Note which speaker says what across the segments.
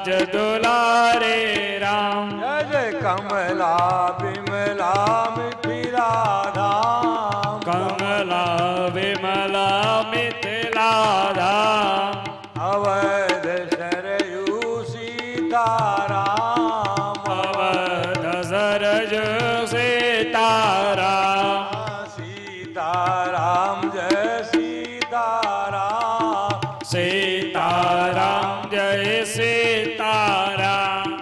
Speaker 1: लाज दुलारे राम।
Speaker 2: जय जय कमला विमला मिथिला धाम।
Speaker 1: कमला विमला मिथिला धाम।
Speaker 2: अवध सरयू सीताराम।
Speaker 1: अवध सरयू सीताराम।
Speaker 2: सीताराम जय सीताराम।
Speaker 1: सीताराम जय सीताराम।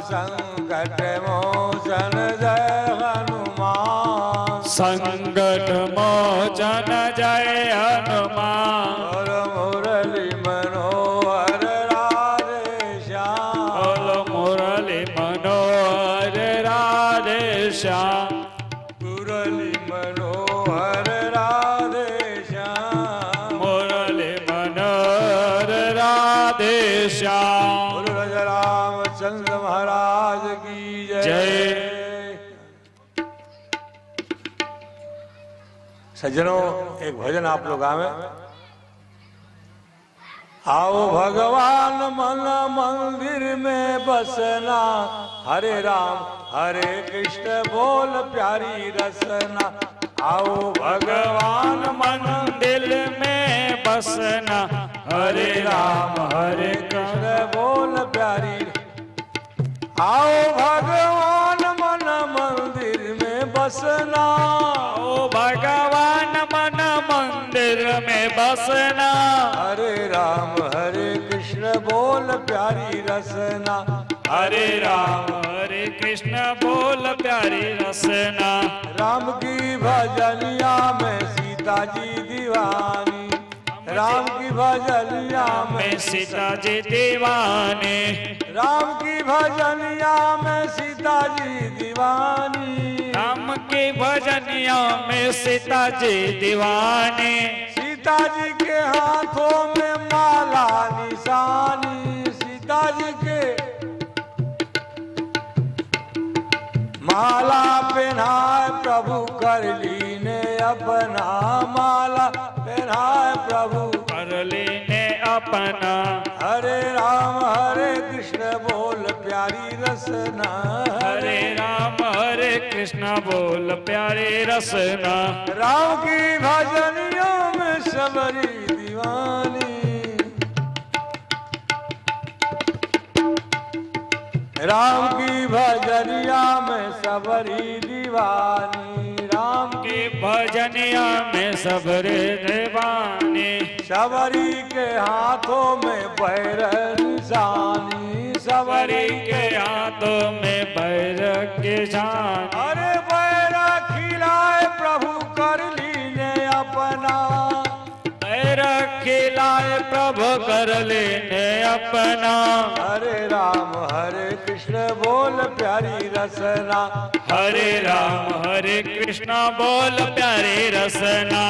Speaker 2: संकट मोचन जय हनुमान।
Speaker 1: संकट मोचन जय हनुमान।
Speaker 2: और मुरली मनोहर राधे श्याम।
Speaker 1: बोल मुरली मनोहर राधे श्याम।
Speaker 2: मुरली मनोहर राधे श्याम।
Speaker 1: मुरली मनोहर राधे श्याम।
Speaker 2: बोल रामचंद्र महाराज की जय। सज्जनों, एक भजन आप लोग आवे। आओ भगवान मन मंदिर में बसना। हरे राम हरे कृष्ण बोल प्यारी रसना। आओ
Speaker 1: भगवान मंदिर में बसना। हरे राम हरे कृष्ण
Speaker 2: बोल प्यारी। आओ भगवान मन मंदिर में बसना।
Speaker 1: ओ भगवान मन मंदिर में बसना।
Speaker 2: हरे राम हरे कृष्ण बोल प्यारी रसना।
Speaker 1: हरे राम हरे कृष्ण बोल प्यारी रसना।
Speaker 2: राम की भजनिया में सीता जी दीवानी। राम की भजनिया
Speaker 1: में सीता जी दीवानी।
Speaker 2: राम की भजनिया में सीता जी दीवानी।
Speaker 1: राम की भजनिया में सीता जी दीवानी।
Speaker 2: सीता जी के हाथों में माला निशानी। सीता जी के माला पहनाए प्रभु कर लीने अपना। माला पहनाए प्रभु
Speaker 1: कर लेने अपना।
Speaker 2: हरे राम हरे कृष्ण बोल प्यारी रसना।
Speaker 1: हरे राम हरे कृष्ण बोल प्यारे रसना।
Speaker 2: राम की भजनियों में सबरी दीवानी। राम की भजनिया में सबरी दीवानी। राम
Speaker 1: की भजनिया में सबरे दीवानी।
Speaker 2: सबरी के हाथों में बैर निशानी।
Speaker 1: सबरी के हाथों में बैर के जान।
Speaker 2: अरे बैरा खिलाए प्रभु कर लीने अपना।
Speaker 1: बैर खिलाए प्रभु कर लेने अपना।
Speaker 2: हरे राम हरे कृष्ण बोल प्यारी रसना।
Speaker 1: हरे राम हरे कृष्ण बोल प्यारे रसना।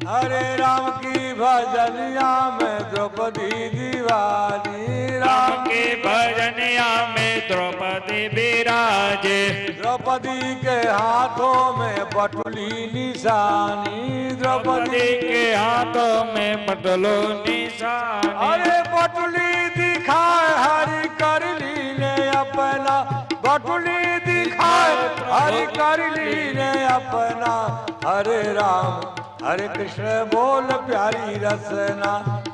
Speaker 2: हरे राम की भजनिया में द्रौपदी दीवानी।
Speaker 1: राम के भजनिया में द्रौपदी विराजे।
Speaker 2: द्रौपदी के हाथों में बटुली निशानी।
Speaker 1: द्रौपदी के हाथों में बटलो निशानी।
Speaker 2: अरे बटुली दिखाए हरि कर लीने अपना। बटुली दिखाए हरि कर लीने अपना। हरे राम हरे कृष्ण बोल प्यारी रसना।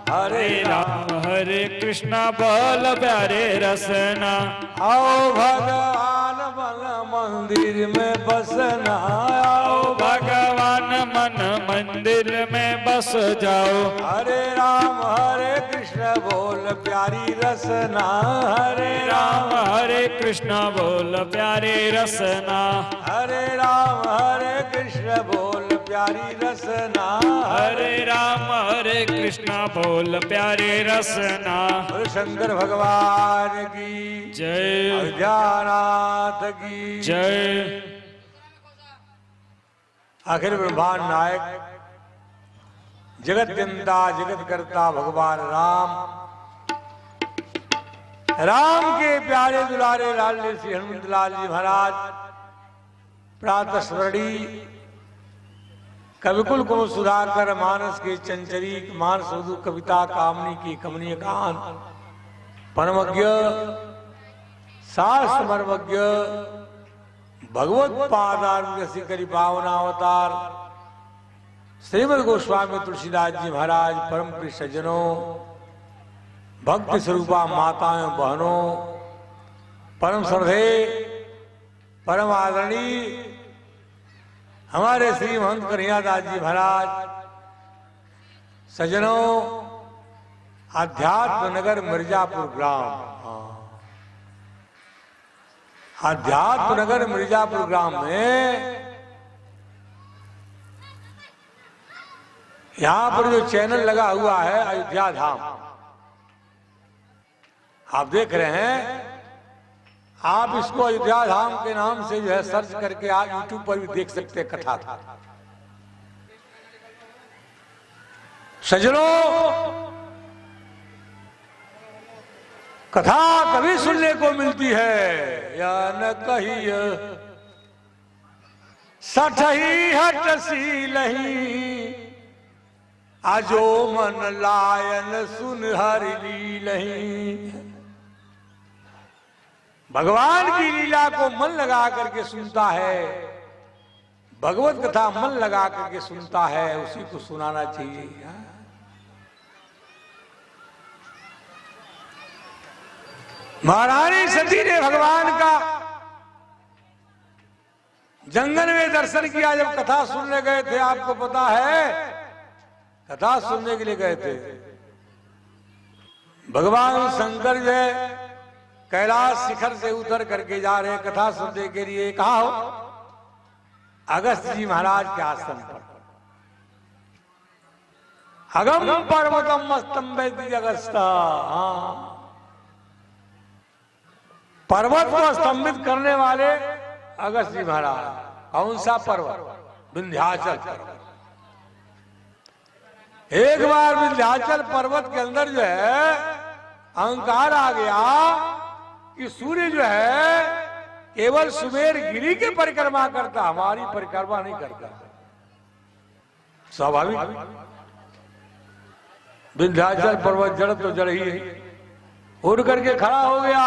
Speaker 1: हरे राम हरे कृष्ण बोल प्यारे रसना।
Speaker 2: आओ भगवान मन मंदिर में बसना। आओ
Speaker 1: भगवान मन मंदिर में बस जाओ।
Speaker 2: हरे राम हरे कृष्ण बोल प्यारी रसना। हरे
Speaker 1: राम हरे कृष्ण बोल प्यारे रसना।
Speaker 2: हरे राम हरे कृष्ण बोल प्यारी रसना।
Speaker 1: हरे राम हरे कृष्ण बोल प्यारे रसना।
Speaker 2: बोल शंकर भगवान की
Speaker 1: जय।
Speaker 2: अयोध्यानाथ की
Speaker 1: जय।
Speaker 2: आखिर ब्रह्मांड नायक जगत जनता जगत करता भगवान राम। राम के प्यारे दुलारे लाल श्री हनुमत लाल जी महाराज प्रातः स्मरणी कविकुल को सुधाकर मानस के चंचरी मानस वधु कविता कामनी की कमनीय कान परमज्ञ शास्त्र मर्मज्ञ भगवत पादार करी पावनावतार श्रीमद गोस्वामी तुलसीदास जी महाराज परम प्रिय सज्जनों, भक्ति स्वरूपा माताएं बहनों, परम श्रद्धे परम आदरणीय हमारे श्री महंत कन्हैयादास जी महाराज, सज्जनों, आध्यात्म नगर मिर्जापुर ग्राम, आध्यात्म नगर मिर्जापुर ग्राम में यहां पर जो चैनल लगा हुआ है अयोध्या धाम, आप देख रहे हैं। आप इसको अयोध्या धाम के नाम से जो है सर्च करके आप यूट्यूब पर भी देख सकते हैं कथा। सज्जनों, कथा कभी सुनने को मिलती है या न कहिए, सठही हट सी लही, आजो मन लायन सुन हर लीलही। भगवान की लीला को मन लगा करके सुनता है, भगवत कथा मन लगा करके सुनता है, उसी को सुनाना चाहिए। महारानी सती ने भगवान का जंगल में दर्शन किया जब कथा सुनने गए थे। आपको पता है, कथा सुनने के लिए गए थे। भगवान शंकर जो है कैलाश शिखर से उतर करके जा रहे कथा सुनने के लिए। कहा हो? अगस्त जी महाराज के आश्रम पर। अगम पर्वतम स्तंभित अगस्ता, पर्वत को स्तंभित करने वाले अगस्त जी महाराज। कौन सा पर्वत? विंध्याचल पर्वत। एक बार विंध्याचल पर्वत के अंदर जो है अहंकार आ गया कि सूर्य जो है केवल सुमेर गिरी की परिक्रमा करता, हमारी परिक्रमा नहीं करता। स्वाभाविक, विंध्याचल पर्वत जड़ तो जड़ ही है। उड़ करके खड़ा हो गया,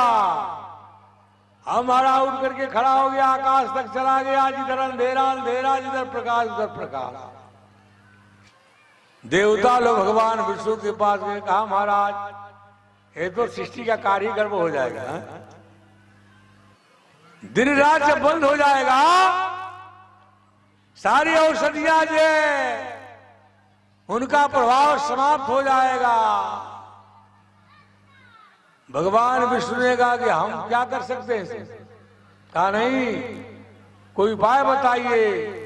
Speaker 2: हमारा उड़ करके खड़ा हो गया, आकाश तक चला गया। जिधर अंधेरा अंधेरा, जिधर प्रकाश उधर प्रकाश। देवता लोग भगवान विष्णु के पास गए, कहा महाराज ये तो सृष्टि का कार्य गर्भ हो जाएगा, दिन रात जब बंद हो जाएगा, सारी औषधियां जो उनका प्रभाव समाप्त हो जाएगा। भगवान विष्णु ने कहा कि हम क्या कर सकते हैं? कहा नहीं, कोई उपाय बताइए।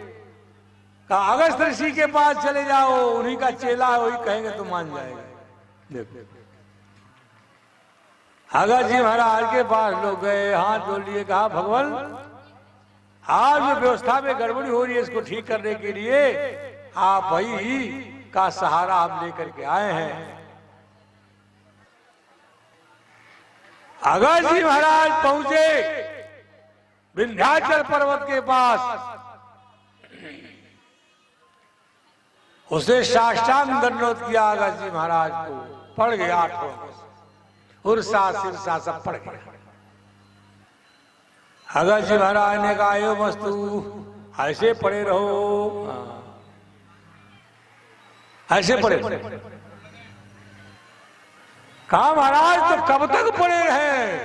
Speaker 2: कहा अगस्त ऋषि के पास चले जाओ, उन्हीं का चेला है, वही कहेंगे तो मान जाएगा। देखो, अगस्त जी महाराज के पास लोग गए, हाथ जोड़ लिए, कहा भगवान आज जो व्यवस्था में गड़बड़ी हो रही है, इसको ठीक करने के लिए आप ही का सहारा आप लेकर के आए हैं। अगस्त जी महाराज पहुंचे विंध्याचल पर्वत के पास, उसे साष्टांग दंडवत किया। अगस्त जी महाराज को पड़ गया, आठों उर्सा सिरसा सब पड़ गया। अगस्त जी महाराज ने कहा यो वस्तु ऐसे पड़े रहो, ऐसे पड़े। कहा महाराज तो कब तक पड़े रहे?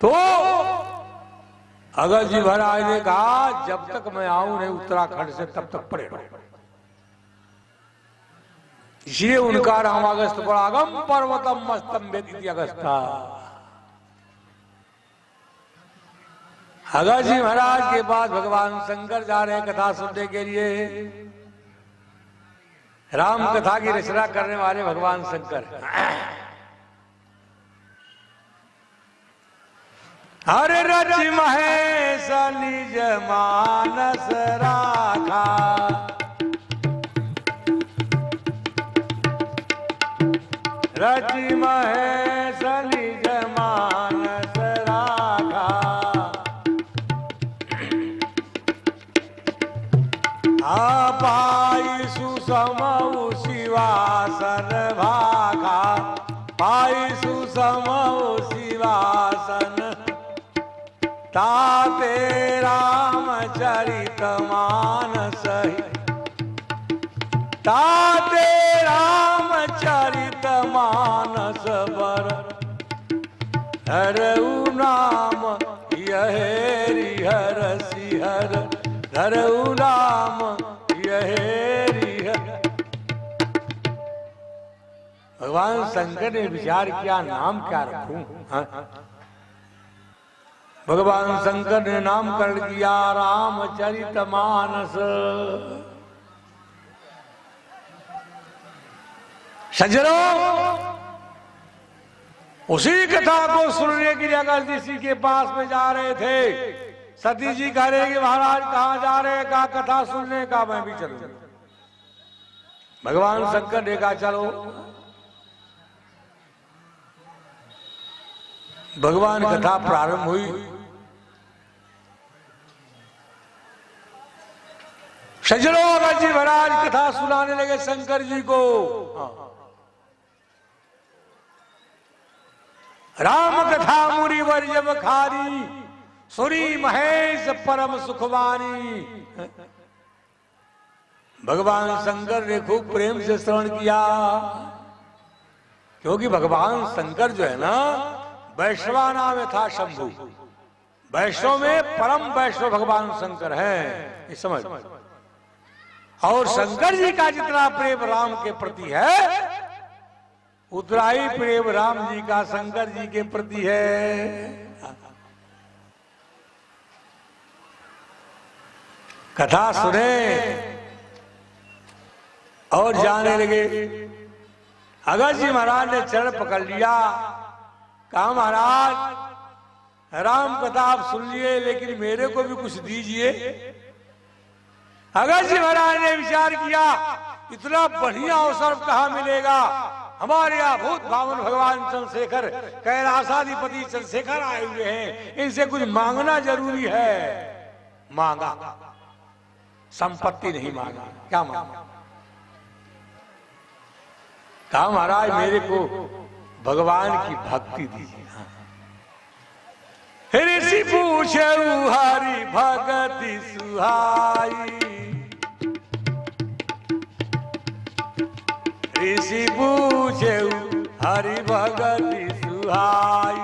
Speaker 2: तो अगस्त जी महाराज ने कहा जब तक मैं आऊं नहीं उत्तराखंड से तब तक पड़े रहो। इसलिए उनका नाम अगस्त पड़ा। अगम पर्वतम स्तंभित अगस्ता। अगस्त जी महाराज के बाद भगवान शंकर जा रहे हैं कथा सुनने के लिए। राम कथा की रचना करने वाले भगवान शंकर। हरे रच महेश निज मानस राखा, रच महेश निज मानस राखा, पाई सुसम शिवासन भागा पाई सुसमऊ शिवासन ताते रामचरित मानस ताते रामचरित मानस बर हरऊ नाम यह हर सिहर हरऊ नाम यह भगवान शंकर ने विचार किया नाम क्या रखूं? भगवान शंकर ने नामकरण किया रामचरित मानस। सज्जनों, उसी कथा को सुनने के लिए अगस्त ऋषि के पास में जा रहे थे। सती जी कह रहे कि महाराज कहाँ जा रहे हैं? कहा कथा सुनने का। मैं भी चलूं। भगवान शंकर ने कहा चलो। भगवान कथा प्रारंभ हुई। सज्जनों, अगस्त जी महाराज कथा सुनाने लगे शंकर जी को। राम कथा मुनिवर जब खारी सुरी महेश परम सुखवानी। भगवान शंकर ने खूब प्रेम से श्रवण किया, क्योंकि भगवान शंकर जो है ना, वैश्वाना में था शंभु। वैष्णव में परम वैष्णव भगवान शंकर है, इस समझ। और शंकर जी का जितना प्रेम राम के प्रति है, उतना ही प्रेम राम जी का शंकर जी के प्रति है। कथा सुने और जाने लगे। अगस्त जी महाराज ने चरण पकड़ लिया। कहा महाराज राम कथा आप सुन लिए, लेकिन मेरे को भी कुछ दीजिए। अगस्त जी महाराज ने विचार किया इतना बढ़िया अवसर कहाँ मिलेगा। हमारे यहाँ भूत भावन भगवान चंद्रशेखर कैलाशाधिपति चंद्रशेखर आए हुए हैं, इनसे कुछ मांगना जरूरी है। मांगा, संपत्ति नहीं मांगा। क्या मांगा? कहा महाराज मेरे को भगवान की भक्ति दीजिए। ऋषि पूछे हरि भगति सुहाई। ऋषि पूछे हरि भगति सुहाई।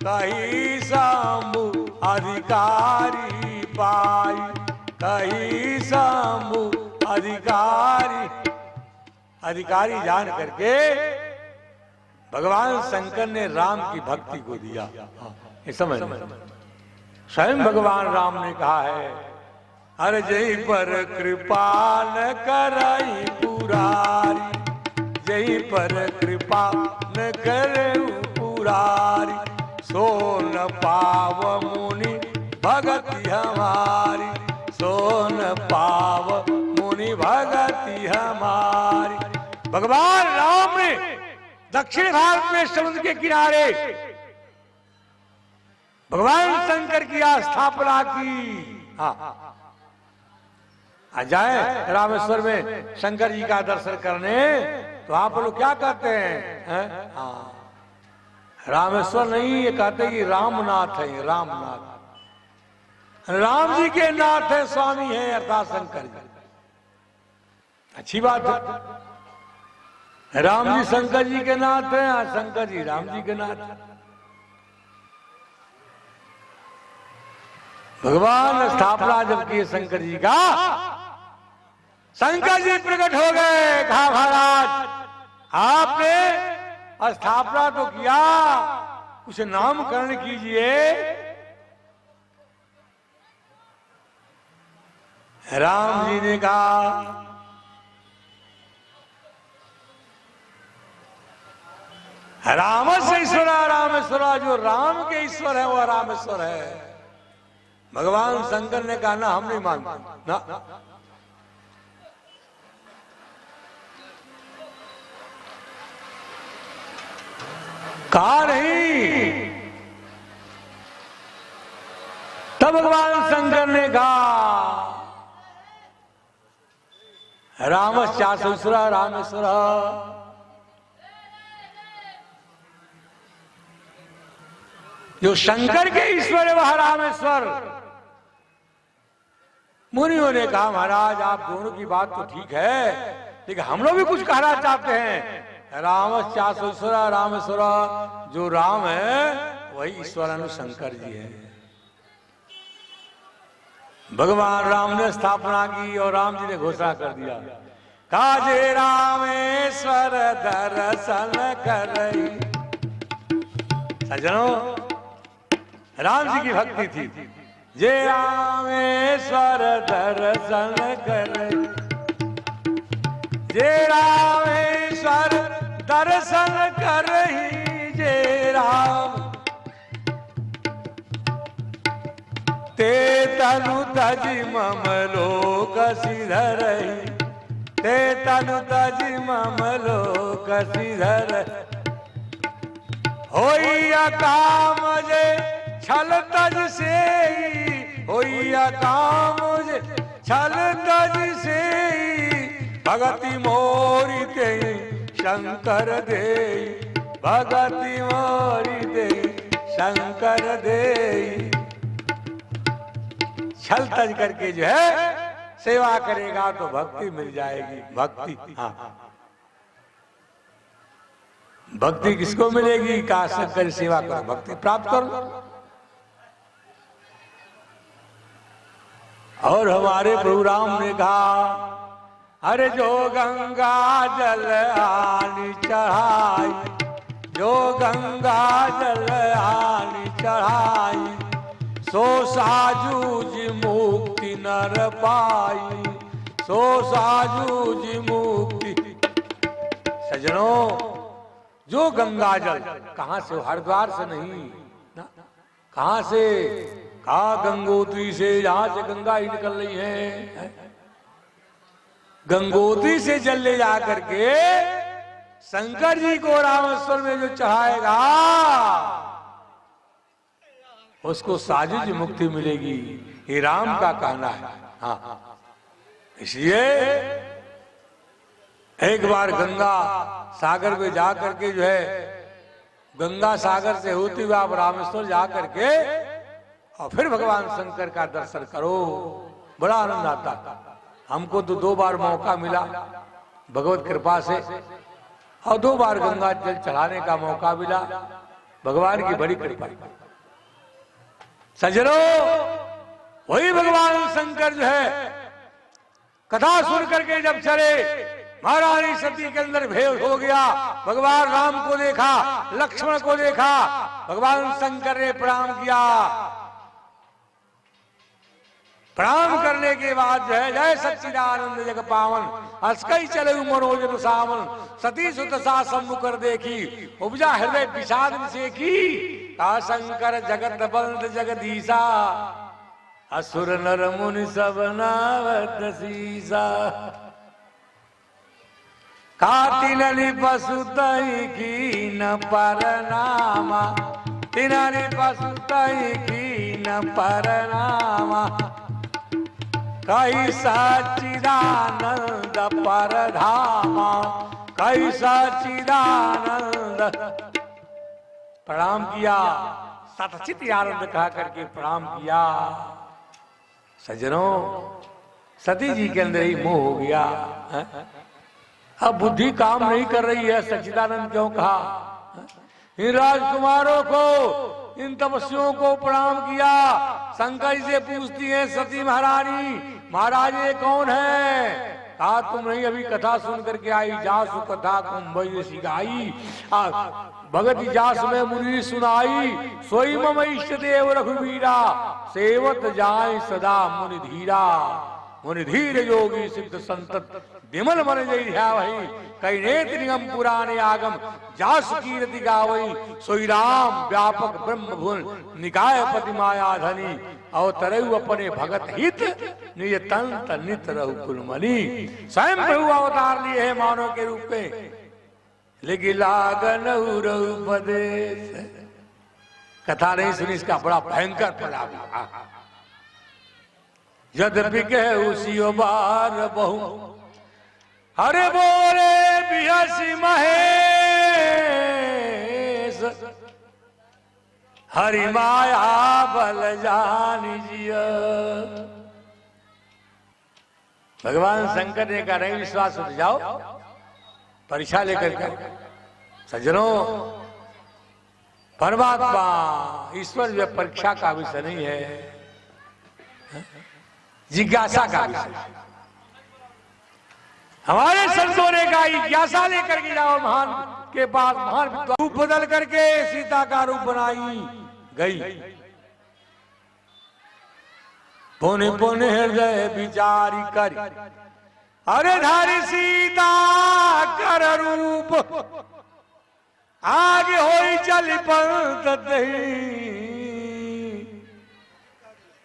Speaker 2: कही शंभु अधिकारी पाई। कही शंभु अधिकारी जान करके भगवान शंकर ने राम की भक्ति को दिया। ये समझ स्वयं भगवान राम ने कहा है, अरे जय पर कृपा न करई पुरारी। जय पर कृपा न करऊ पुरारी। सो न पाव मुनि भगति हमारी। सो न पाव मुनि भगति हमारी। भगवान राम ने दक्षिण भारत में समुद्र के किनारे भगवान शंकर की स्थापना की। हाँ, जाए रामेश्वर में शंकर जी का दर्शन करने, तो आप लोग क्या कहते हैं? हाँ, रामेश्वर नहीं, ये कहते कि रामनाथ है। रामनाथ, राम जी के नाथ है, स्वामी है अर्थात शंकर जी। अच्छी बात है। राम जी शंकर जी के नाथ हैं, शंकर जी राम जी के नाथ। भगवान स्थापना जब किए शंकर जी का, शंकर जी प्रकट हो गए। कहा महाराज आपने स्थापना तो किया, कुछ नामकरण कीजिए। राम जी ने कहा राम से ईश्वर रामेश्वर, जो राम के ईश्वर है वो रामेश्वर है। भगवान शंकर ने कहा ना, हम नहीं मानते ना। कहा नहीं। तब भगवान शंकर ने कहा रामश्च चासुसुर रामेश्वर। जो शंकर के ईश्वर वह रामेश्वर। मुनियों ने कहा महाराज आप दोनों की बात तो ठीक है, लेकिन हम लोग भी कुछ कहना चाहते हैं। राम चासुसुर रामेश्वर, जो राम है वही ईश्वर शंकर जी है। भगवान राम ने स्थापना की और राम जी ने घोषणा कर दिया, काजे रामेश्वर दर्शन करई। सज्जनों, राम जी की भक्ति थी। जे रामेश्वर दर्शन करई, जे रामेश्वर दर्शन करई, जे राम ते तनु तजि मम लोक सिधरई, ते तनु तजि मम लोक सिधरई। होइया काम जे छल तज से, होइया काम जे छल तज से, भगति मोरी ते शंकर दे, भगति मोरी दे शंकर दे। छल तज करके जो है सेवा करेगा तो भक्ति मिल जाएगी। भक्ति, हाँ, भक्ति किसको मिलेगी? का शंकर सेवा करो, भक्ति प्राप्त करो। और हमारे प्रभु राम ने कहा, अरे जो गंगा जल आनी चढ़ाई, जो गंगा जल आनी चढ़ाई, सो साजूज मुक्ति नर पाई, सो साजूज मुक्ति। सजनों, जो गंगा जल कहां से? हरिद्वार से नहीं ना, कहां से? कहा गंगोत्री से, जहां से गंगा ही निकल रही है। गंगोत्री से जल ले जा करके शंकर जी को रामेश्वर में जो चढ़ाएगा उसको साजिद मुक्ति मिलेगी। ये राम का कहना है। हाँ, इसलिए एक बार गंगा सागर में जा करके जो है, गंगा सागर से होते हुए आप रामेश्वर जा करके और फिर भगवान शंकर का दर्शन करो, बड़ा आनंद आता। हमको तो 2 बार मौका मिला भगवत कृपा से, और 2 बार गंगा जल चढ़ाने का मौका मिला, भगवान की बड़ी कृपा। सजनों, वही भगवान शंकर जो है कथा सुन करके जब चले, महारानी सती के अंदर भेद हो गया। भगवान राम को देखा, लक्ष्मण को देखा, भगवान शंकर ने प्रणाम किया। प्रणाम करने के बाद जो है, जय सच्चिदानंद जग पावन, हंसकई चले मनोज सावन, सती सुत सा सम्मुख देखी, उपजा हृदय विषाद से की। का शंकर जगत बंद जगदीशा, असुर नर मुनि सब नावत सीसा। कातिननि पशुतई की न परनामा, तिननि पशुतई की न परनामा। कई सच्चिदानंद परधामा, कई सच्चिदानंद। प्रणाम किया, सतचित आनंद कहा करके प्रणाम किया। सज्जनों, सती जी के अंदर ही मोह हो गया। अब बुद्धि काम नहीं कर रही है, सच्चिदानंद क्यों कहा? इन राजकुमारों को, इन तपस्वियों को प्रणाम किया। शंकर से पूछती है सती महारानी, महाराज ये कौन है? कहा तुम नहीं अभी कथा सुन करके आई, जासु कथा कुंभ सिखाई, भगत जास में मुनि सुनाई, सोई मम इष्ट देव रघुवीरा, सेवत जाय सदा मुनि धीरा। मुनि धीर योगी सिद्ध संतत, विमल मन जय वही, कई नेत्र निगम पुराने आगम, जास कीर्ति गावई। सोई राम व्यापक ब्रह्म भुवन, निकाय पति माया धनी, अवतरऊ अपने भगत हित, निज तंत नित रहु कुलमणि। स्वयं प्रभु अवतार लिए है मानव के रूप में, लेकिन लागन उपदेश। कथा नहीं सुनी, इसका बड़ा भयंकर प्रभाव। यद्यपि के उसी बार बहु, हरे बोले बिहसी महेश, हरि माया बल जानी जिया। भगवान शंकर ने कहा नहीं विश्वास उठ जाओ, परीक्षा लेकर के सज्जनों, परमात्मा ईश्वर जो परीक्षा का विषय नहीं है, जिज्ञासा का विषय। हमारे संतों ने कहा जिज्ञासा लेकर के जाओ महान के पास, महान रूप बदल करके सीता का रूप बनाई गई। पुण्य पुण्य हृदय विचारी कर, अरे धारी सीता कर रूप, आगे होई चल पंत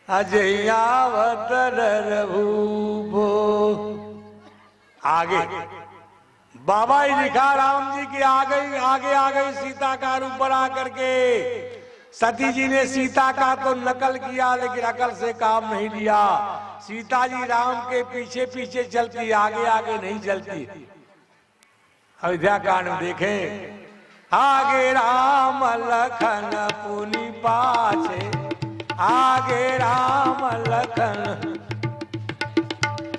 Speaker 2: अजयावत रघुबो। आगे बाबा ही लिखा राम जी की आगे आ गई सीता का रूप बना करके। सती जी ने सीता का तो नकल किया लेकिन अकल से काम नहीं लिया। सीता जी राम के पीछे पीछे चलती, आगे आगे नहीं चलती। अयोध्या कांड में देखें, आगे राम लखन पुनि पाछे, आगे राम लखन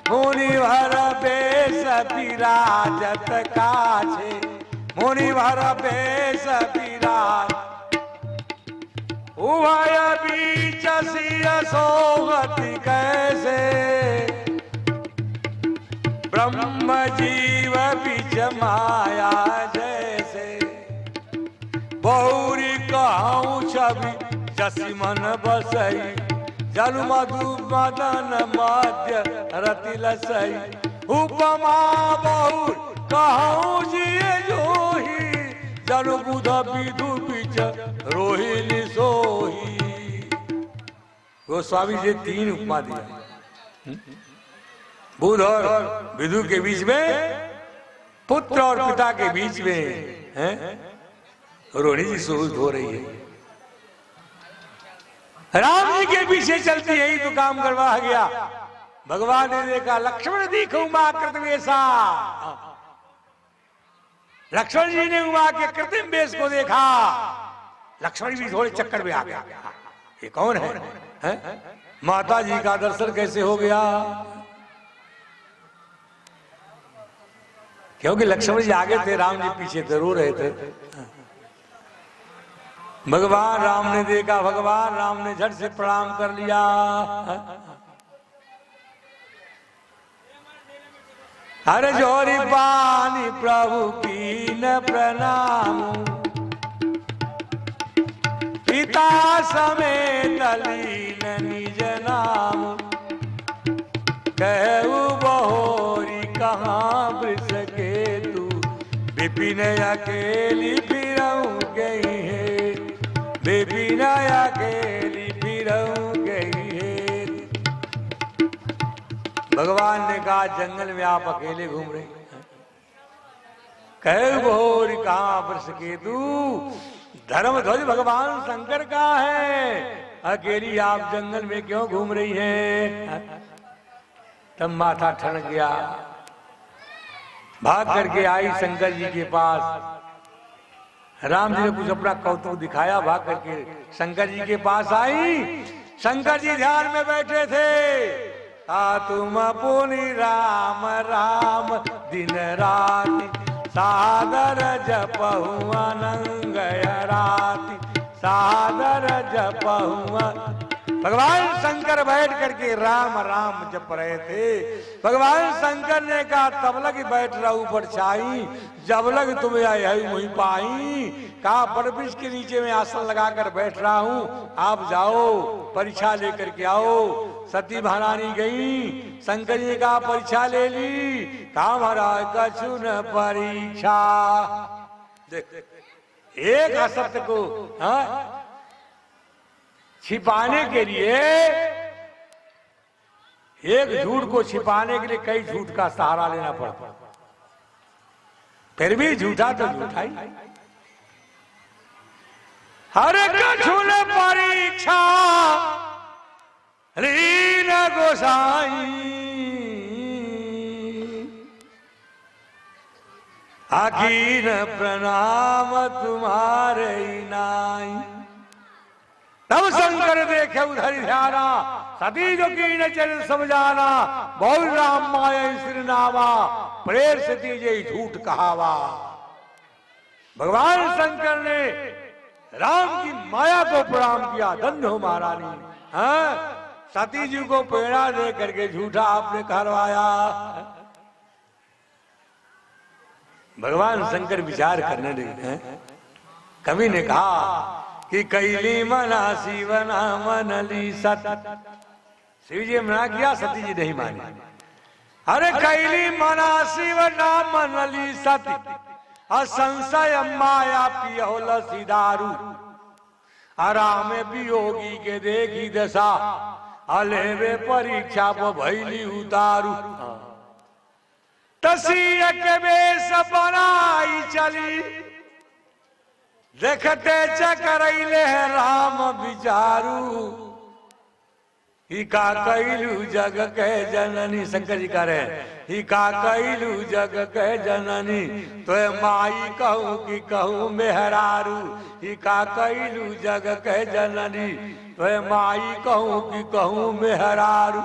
Speaker 2: मुनिवर बेश विराजत काछे, मुनिवर बेश विराज उभय बीच सिय सोगति कैसे, ब्रह्म जीव बीच माया जैसे। बहुरी कहूँ छवि जसी मन बसई, जल मधु मदन मध्य रति लसई। उपमा बहुर कहूँ जिए जोही, जल बुध विधु बीच रोहिणी सोही। गोस्वामी जी 3 उपमा दिया, बुध और विधु के बीच में, पुत्र और पिता के बीच में है रोहिणी जी सोहित हो रही है। राम जी के पीछे चलती यही तो काम करवा गया। भगवान ने देखा लक्ष्मण दिखो उमा कृतवेशा, लक्ष्मण जी ने उमा के कृत्रिम वेश को देखा। लक्ष्मण भी थोड़े चक्कर में आ गया, ये कौन है? माता जी का दर्शन कैसे हो गया? क्योंकि लक्ष्मण जी आगे थे, राम जी पीछे थे, रो रहे थे। भगवान राम ने देखा, भगवान राम ने झट से प्रणाम कर लिया। हर जोरी पानी प्रभु की न प्रणाम, पिता समेत लीन निज नाम। कहू बहोरी कहाँ वृष के तू, विपिन अकेली फिरऊं गई है, विपिन अकेली फिरऊं गई है। भगवान ने कहा जंगल में आप अकेले घूम रहे हैं? कहू बहोरी कहाँ वृष के तू, धर्म ध्वज भगवान शंकर का है, अकेली आप जंगल में क्यों घूम रही है? तब माथा ठनक गया, भाग करके आई शंकर जी के पास। राम जी ने कुछ अपना कौतुक दिखाया, भाग करके शंकर जी के पास आई। शंकर जी ध्यान में बैठे थे। तुम पुनि राम राम दिन राति, सादर जपहु अनंग राति, सादर जपहु। भगवान शंकर बैठ करके राम राम जप रहे थे। भगवान शंकर ने कहा तब लग बैठ रहा ऊपर छाई, जब लग तुम्हें आई वहीं पाई। कहा बरवृक्ष के नीचे में आसन लगाकर बैठ रहा हूँ, आप जाओ परीक्षा लेकर के आओ। सती महारानी गई, शंकर जी ने कहा परीक्षा ले ली। कहा महाराज कछु न परीक्षा। देख एक असत्य को छिपाने के लिए, एक झूठ को छिपाने के लिए कई झूठ का सहारा लेना पड़ता, फिर भी झूठा तो झूठा ही। हर कछु न परीक्षा रीन गोसाई, आकीन प्रणाम तुम्हारे नाई। तब शंकर देखे उधर ध्याना, सती जो कीन चल सब जाना, बोल राम माया श्री नामा, प्रेर सती जय झूठ कहावा। भगवान शंकर ने राम की माया को प्रणाम किया, धन्य हो महारानी। हाँ, सती जी को प्रेरणा दे करके झूठा आपने कहलवाया। भगवान शंकर विचार करने लगे। कवि ने कहा कि कैली मना शिवना मनली सत। शिव जी मना किया, सती जी नहीं मानी। अरे कैली मना शिवना मनली सती, असंशय माया पियोल सिदारू। आराम वियोगी के देखी दशा, अलेवे परीक्षा भैली उतारू। तसी के बेस बनाई चली, देखते चकरैले है राम विचारू। ही का कैलू जग के जननी, शंकर जी कह रहे हैं, ही का कैलू जग के जननी, तो माई कहूँ कि कहूँ मेहरारू। ही का कैलू जग के जननी, तो माई कहूँ कि कहूँ मेहरारू।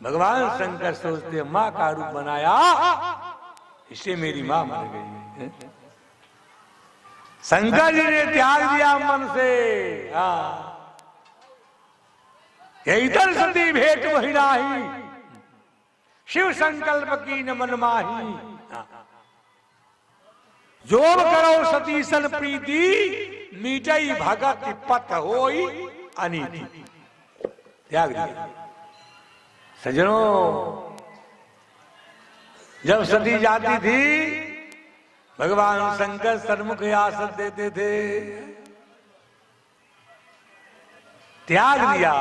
Speaker 2: भगवान शंकर सोचते माँ का रूप बनाया, इससे मेरी माँ मर गई। शंकर जी ने त्याग दिया मन से। हाँ, इधर सती भेंट वही नाही, शिव संकल्प की न मन माही। जोग करो सतीसन प्रीति, मीटई भगत पथ होई अनीति। त्याग दिया। सजनों, जब सती जाती थी, भगवान शंकर सन्मुख आसन देते थे। त्याग दिया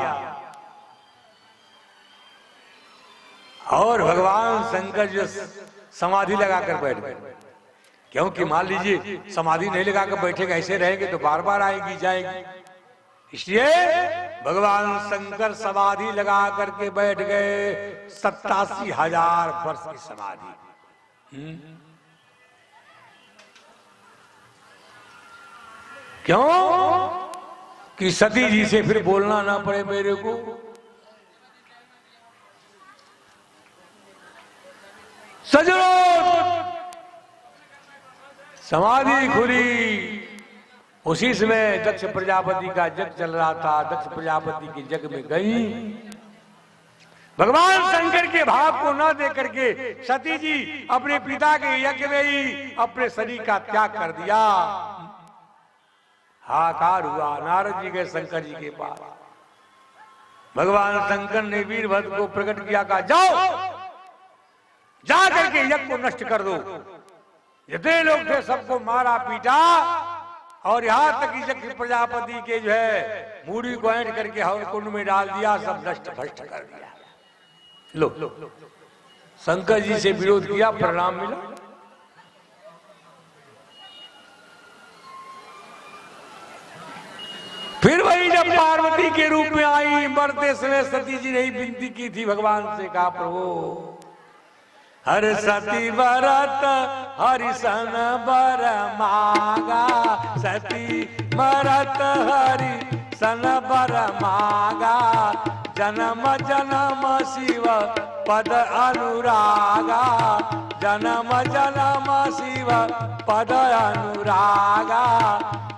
Speaker 2: और भगवान शंकर जो समाधि लगाकर बैठ गए। क्योंकि मान लीजिए समाधि नहीं लगाकर बैठेगा, ऐसे रहेंगे तो बार बार आएगी जाएगी। इसलिए भगवान शंकर समाधि लगा करके बैठ गए। 87,000 वर्ष की समाधि। क्यों? कि सती जी से फिर बोलना ना पड़े मेरे को। सजनों, समाधि खुली, उसी समय दक्ष प्रजापति का जग चल रहा था। दक्ष प्रजापति के जग में गई, भगवान शंकर के भाव को न दे करके सती जी अपने पिता के यज्ञ में ही अपने शरीर का त्याग कर दिया। हाहाकार हुआ। नारद जी गए शंकर जी के पास। भगवान शंकर ने वीरभद्र को प्रकट किया, कहा जाओ जा करके यज्ञ को नष्ट कर दो। जितने लोग थे सबको मारा पीटा, और यहां तक कि यज्ञ प्रजापति के जो है मूड़ी को ऐंठ करके हवन कुंड में डाल दिया, सब नष्ट भ्रष्ट कर दिया। लो, शंकर जी से विरोध किया, परिणाम मिला। फिर वही जब पार्वती के रूप में आई, मरते समय सती जी ने विनती की थी भगवान से, कहा प्रभु हर सती बरत हरिशन बर मागा। सती मरत हरिशन बर मागा। जन्म जन्म शिव पद अनुरागा। जन्म जन्म शिव पद अनुरागा।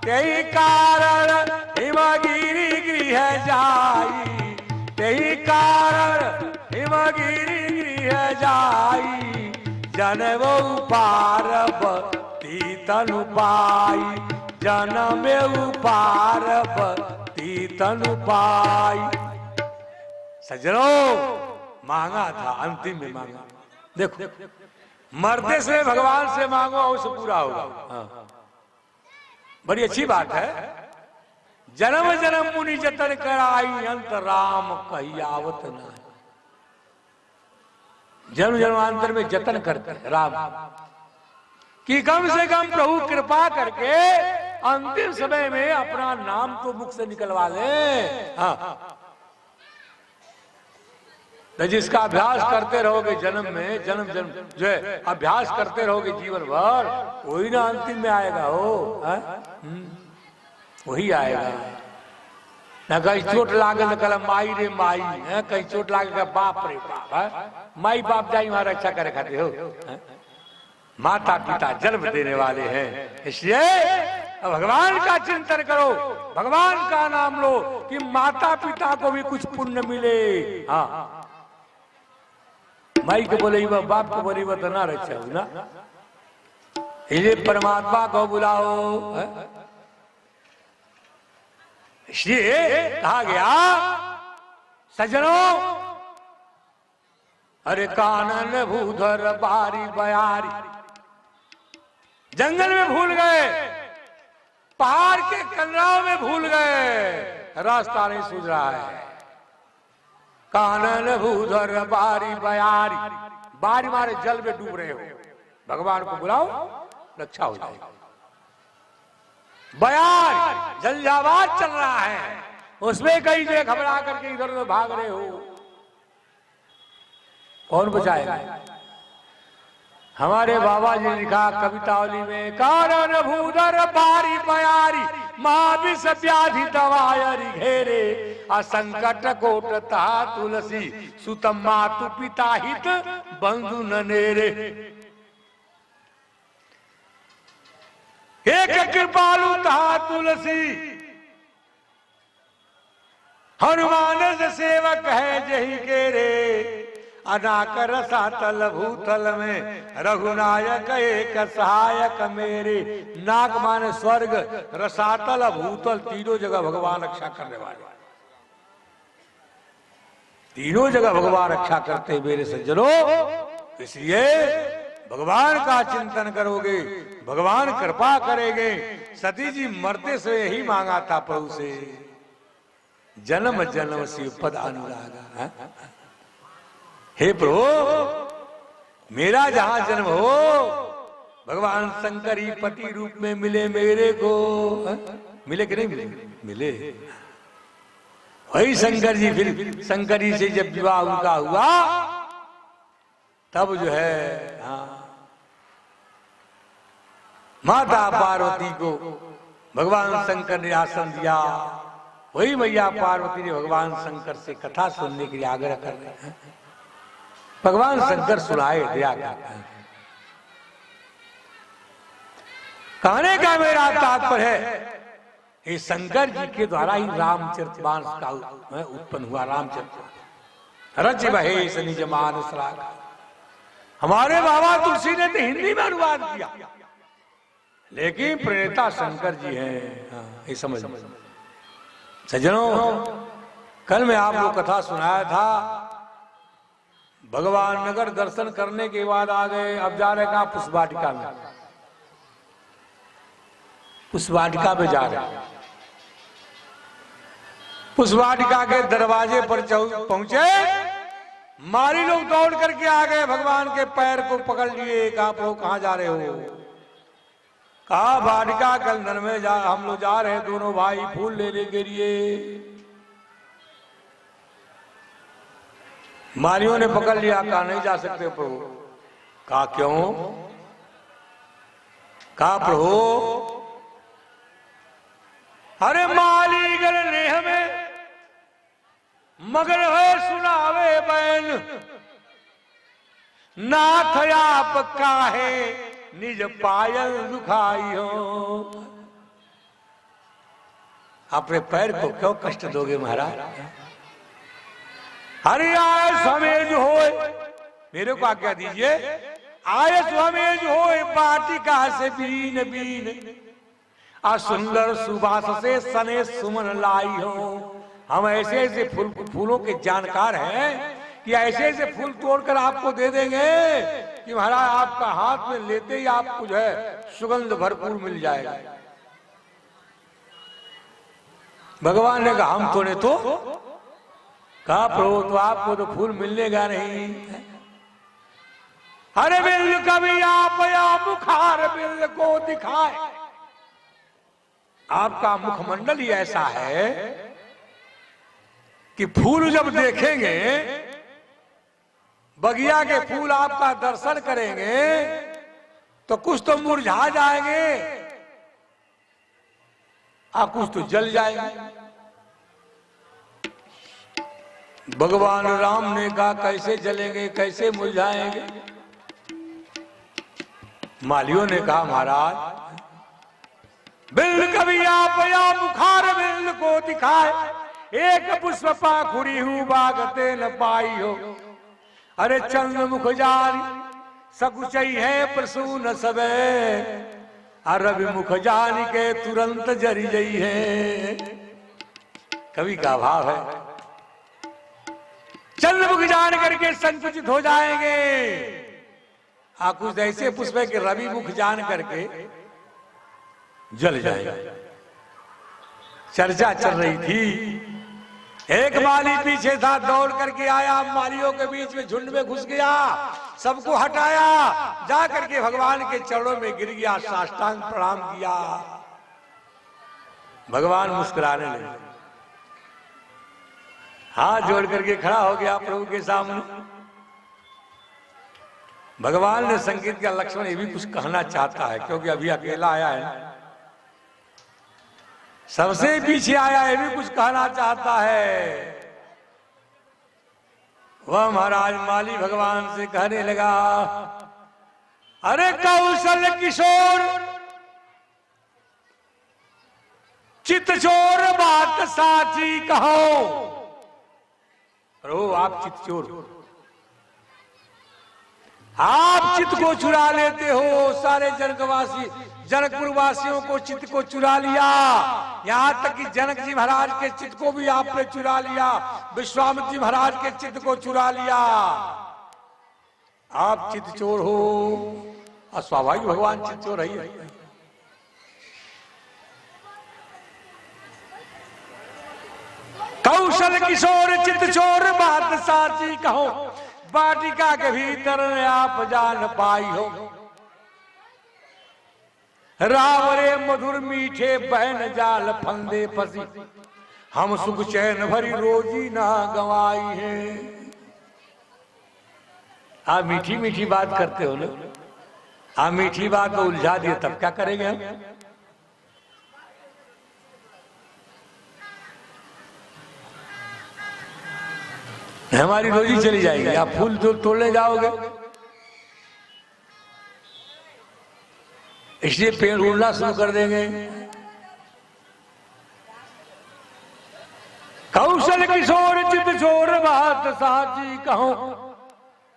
Speaker 2: तेहि कारण हिमगिरी गृह जाई। तेहि कारण हिमगिरी गृह जाई। जनमो पार्वती तनु पाई। जनमे पार्वती तनु पाई। सज्जनों, मांगा था, अंतिम में मांगा। देखो, मरते से भगवान से मांगो, उससे पूरा होगा। हाँ। बड़ी अच्छी बात है। जन्म जन्म मुनि जतन कराई, अंत राम कही आवत नहीं। जन्म जन्मांतर में जतन करते राम कि कम से कम प्रभु कृपा करके अंतिम समय में अपना नाम तो मुख से निकलवा ले। हाँ। तो जिसका अभ्यास करते रहोगे जन्म में, जन्म जन्म जो है अभ्यास करते रहोगे जीवन भर, वही ना अंतिम में आएगा हो, वही आएगा। न कहीं चोट लागे न कल माई रे माई है, कहीं चोट लागे बाप रे बाप है, माई बाप जाई वहां रक्षा करे खाते हो। माता पिता जन्म देने वाले हैं, इसलिए भगवान का चिंतन करो, भगवान का नाम लो कि माता पिता को भी कुछ पुण्य मिले। हाँ, माई के बोले बाप को बोले तो ना रक्षा हो ना, इसलिए परमात्मा को बुलाओ। इसलिए कहा गया सज्जनों, अरे कानन भूधर बारी बयारी, जंगल में भूल गए, पहाड़ के कलराव में भूल गए, रास्ता नहीं सूझ रहा है। कानन भूधर बारी बयारी, बारी मारे जल में डूब रहे हो, भगवान को बुलाओ, रक्षा हो जाएगी। बयार जलजाबाद चल रहा है, उसमें कहीं से घबरा करके इधर उधर भाग रहे हो, कौन बचाएगा? हमारे बाबा जी ने लिखा कवितावली में, कानन भूधर बारी बयारी, माँ विष व्याधि दवायरी घेरे, असंकट कोट ता तुलसी, सुत मातु पिता हित बंधु ननेरे। एक कृपालु था तुलसी, हनुमान से सेवक है जही के रे, अनाकर सातल भूतल में रघुनायक एक सहायक मेरे। नाग माने स्वर्ग, रसातल भूतल, तीनों जगह भगवान रक्षा करने वाले, तीनों जगह भगवान रक्षा करते मेरे सज्जनों। इसलिए भगवान का चिंतन करोगे, भगवान कृपा करेंगे। सती जी मरते से यही मांगा था प्रभु से, जन्म जन्म से पद अनुरागा। हे प्रभु, मेरा जहां जन्म हो, भगवान शंकर ही पति रूप में मिले मेरे को। मिले कि नहीं मिले? मिले। वही शंकर जी, फिर शंकर जी से जब विवाह उनका हुआ, तब जो है हाँ, माता पार्वती को भगवान शंकर ने आसन दिया। वही मैया पार्वती ने भगवान शंकर से कथा सुनने के लिए आग्रह कर रहे हैं। भगवान शंकर सुनाए दिया गया। कहने का मेरा तात्पर्य है, ये शंकर जी के द्वारा ही रामचरितमानस का उत्पन्न हुआ। रामचरित रच महेश निज मानस राग। हमारे बाबा तुलसी ने तो हिंदी में अनुवाद किया, लेकिन प्रणेता शंकर जी हैं। ये समझ सज्जनों, कल मैं आपको कथा सुनाया था, भगवान नगर दर्शन करने के बाद आ गए, अब जा रहे कहा पुष्पवाटिका में। पुष्पवाटिका में जा रहे, पुष्पवाटिका के दरवाजे पर पहुंचे, माली लोग दौड़ करके आ गए, भगवान के पैर को पकड़ लिए। कहा प्रभु कहां जा रहे हो? कहा वाटिका कलंदन में हम लोग जा रहे हैं, दोनों भाई फूल लेने के लिए। मालियों ने पकड़ लिया, कहा नहीं जा सकते प्रभु। कहा क्यों? कहा प्रभु अरे माली गर ने हमें मगर है सुनावे बैन, नाथ आप काहे निज पायल दुखाई हो। अपने पैर को क्यों कष्ट दोगे महाराज? हरि आय समेज होए, मेरे को आज्ञा दीजिए, आय समेज होए वाटिका से बीन बीन, आ सुंदर सुबास से सने सुमन लाई हो। हम ऐसे ऐसे फूलों के जानकार हैं कि ऐसे ऐसे फूल तोड़कर आपको दे देंगे कि महाराज आपका हाथ में लेते ही आपको जो है सुगंध भरपूर मिल जाएगा। भगवान ने कहा हम तोड़े तो? कहा प्रभु तो आपको तो फूल मिलने का नहीं। अरे बिल कभी आप या मुखार बिल को दिखाए। आपका मुखमंडल ही ऐसा है कि फूल जब देखेंगे बगिया के फूल आपका दर्शन करेंगे तो कुछ तो मुरझा जाएंगे और कुछ तो जल जाएंगे। भगवान राम ने कहा कैसे जलेंगे, कैसे मुरझाएंगे? मालियों ने कहा महाराज बिल्ल कभी आप या बुखार बिल्ल को दिखाए, एक पुष्प पाखुरी हूं बागते न पाई हो। अरे चंद्र मुख जारी सकुचई है प्रसून सबे, रवि मुख जानी के तुरंत जरी जई है। कवि का भाव है चंद्र मुख जान करके संकुचित हो जाएंगे, कुछ ऐसे पुष्प के रवि मुख जान करके जल जाएगा। चर्चा चल रही थी, एक माली पीछे था, दौड़ करके आया, मालियों के बीच में झुंड में घुस गया, सबको हटाया, जा करके भगवान के चरणों में गिर गया, साष्टांग प्रणाम किया। भगवान मुस्कुराने लगे, हाथ जोड़ करके खड़ा हो गया प्रभु के सामने। भगवान ने संकेत किया लक्ष्मण ये भी कुछ कहना चाहता है, क्योंकि अभी अकेला आया है, सबसे पीछे आया है, भी कुछ कहना चाहता है। वह महाराज माली भगवान से कहने लगा, अरे कौशल किशोर चितचोर बात साची कहो। प्रभु आप चितचोर, आप चित्त को चुरा लेते हो, सारे जनकवासी जनकपुर वासियों को चित्त को चुरा लिया, यहां तक कि जनक जी महाराज के चित्त को भी आपने चुरा लिया, विश्वामित्र जी महाराज के चित्त को चुरा लिया। आप चित्त चोर हो, और स्वाभाविक भगवान चित्त चोर है। कौशल किशोर चित्त चोर बात साची कहो, वाटिका के भीतर आप जान पाई हो। रावरे मधुर मीठे बहन जाल फंदे फंसी, हम सुख चैन भरी रोजी ना गवाई है। आप मीठी मीठी बात करते हो ना, आप मीठी बात को उलझा दिए तब क्या करेंगे हम? हमारी रोजी चली जाएगी। आप फूल तो तोड़ने जाओगे, इसलिए पेड़ उड़ना शुरू कर देंगे। कौशल किशोर चित चोर बात साची कहो,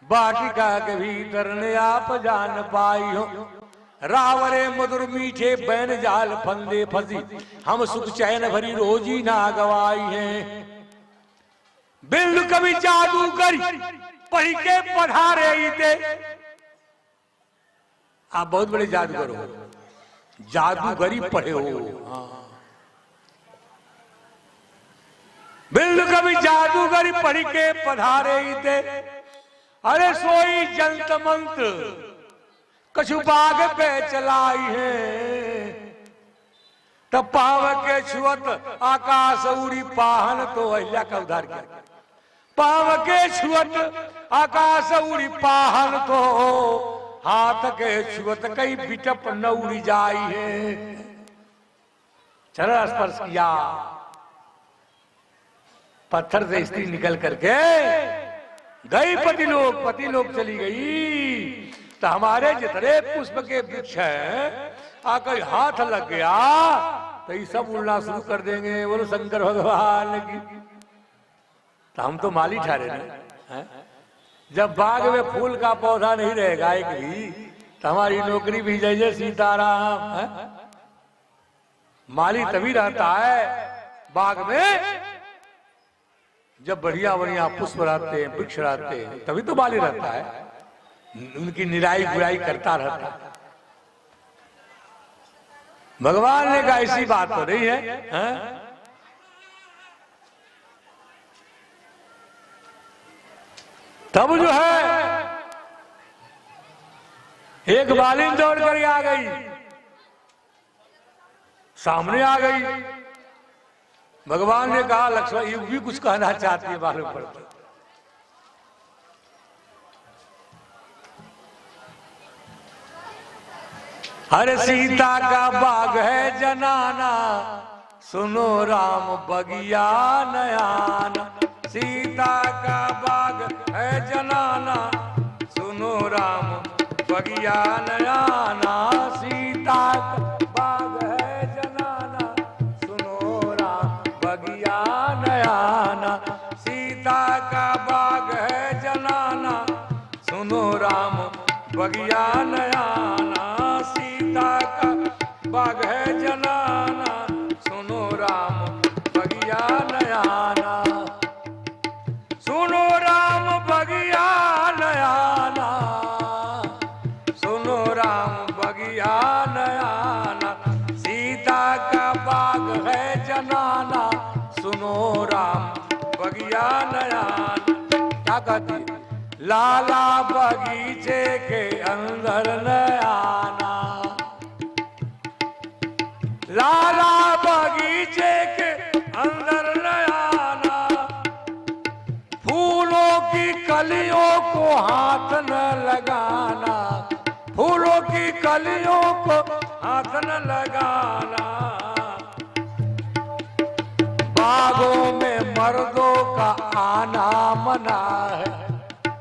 Speaker 2: वाटिका के भीतर ने आप जान पाई हो। रावरे मधुर मीठे बैन जाल फंदे फंसी, हम सुख चैन भरी रोजी ना गवाई है। बिल्लु कभी जादू करी पढ़ के पढ़ारे थे। आप बहुत बड़े जादूगर हो, जादूगरी पढ़े हो। बिल्लु कभी जादूगरी पढ़ के पढ़ारे थे। अरे सोई जंत मंत्र कछु बाग पे चलाई है, तब पाव के छुअत आकाश उड़ी पाहन तो अहिल्या का उद्धार किया। पाव के छुअत आकाश उड़ी पाहन तो हाथ के छुअत कई बिटप न उड़ी जाई है। चरण स्पर्श किया, पत्थर से स्त्री निकल करके गई पति लोग चली गई। तो हमारे जितने पुष्प के वृक्ष हैं आकर हाथ लग गया तो ये सब उड़ना शुरू कर देंगे। बोलो शंकर भगवान की। तो हम तो माली ठहरे ना, जब बाग में फूल का पौधा नहीं रहेगा एक भी, तो हमारी नौकरी भी जय जय सीताराम है। माली तभी रहता है बाग में जब बढ़िया बढ़िया पुष्प रहते हैं, वृक्ष रहते हैं, तभी तो माली रहता है, उनकी निराई गुराई करता रहता है। भगवान ने कहा ऐसी बात तो नहीं है, तब जो है एक बालिन दौड़ कर आ गई, सामने आ गई। भगवान ने कहा लक्ष्मण ये भी कुछ कहना चाहती है, मालूम पड़ता। अरे सीता का बाग है जनाना, सुनो राम बगिया नयाना। सीता का बाग है जनाना, सुनो राम बगिया नयाना। सीता का बाग है जनाना, सुनो राम बगिया नयाना। सीता का बाग है जनाना, सुनो राम बगिया नयाना। सीता का बाग है जनाना, सुनो राम बगिया नयाना। सुनो राम बगिया नयाना, सुनो राम बगिया नयाना। सीता का बाग है जनाना, सुनो राम बगिया नयाना। क्या कहती? लाला बगीचे के अंदर न आना, लाला बगीचे के अंदर न आना। फूलों की कलियों को हाथ न लगाना, फूलों की कलियों को हाथ न लगाना। बागों में मर्दों का आना मना है,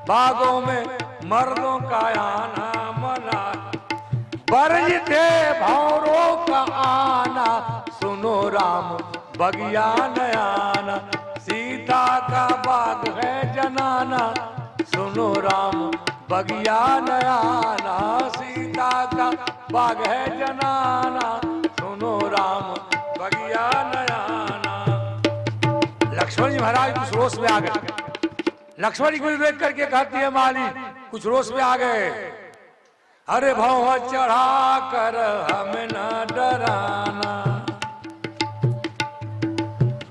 Speaker 2: बागों में मर्दों का आना मना। बरज थे भौरों का आना, सुनो राम बगिया नयाना। सीता का बाग है जनाना, सुनो राम बगिया नयाना। सीता का बाग है जनाना, सुनो राम बगिया नयाना। लक्ष्मण जी महाराज कुछ रोष में आ गए। लक्ष्मण जी को देख करके कहती है माली, कुछ रोष में आ गए। अरे भौह चढ़ा कर हमें न डराना।